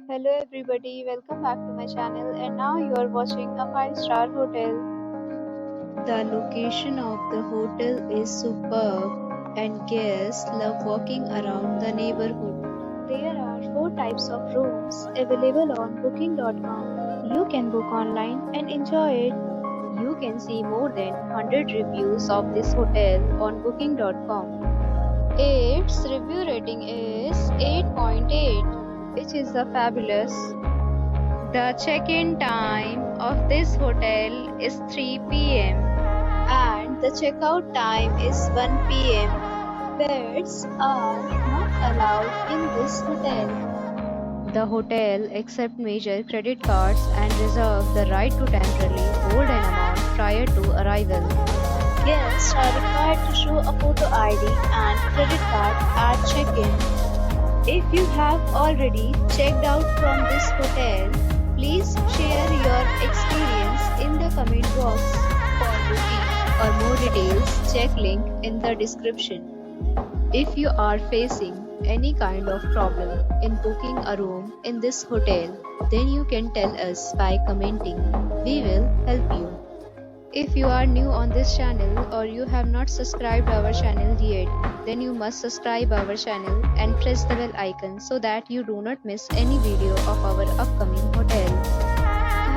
Hello everybody, welcome back to my channel and now you are watching a 5-star hotel. The location of the hotel is superb and guests love walking around the neighborhood. There are 4 types of rooms available on booking.com. You can book online and enjoy it. You can see more than 100 reviews of this hotel on booking.com. Its review rating is 8.8, which is the fabulous. The check-in time of this hotel is 3 p.m. and the checkout time is 1 p.m. Pets are not allowed in this hotel. The hotel accepts major credit cards and reserves the right to temporarily hold an amount prior to arrival. Guests are required to show a photo ID and credit card at check-in. If you have already checked out from this hotel, please share your experience in the comment box. For booking or more details, check link in the description. If you are facing any kind of problem in booking a room in this hotel, then you can tell us by commenting. We will help you. If you are new on this channel or you have not subscribed our channel yet, then you must subscribe our channel and press the bell icon so that you do not miss any video of our upcoming hotel.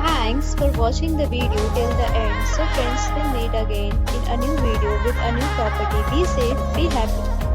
Thanks for watching the video till the end. So friends, will meet again in a new video with a new property. Be safe, be happy.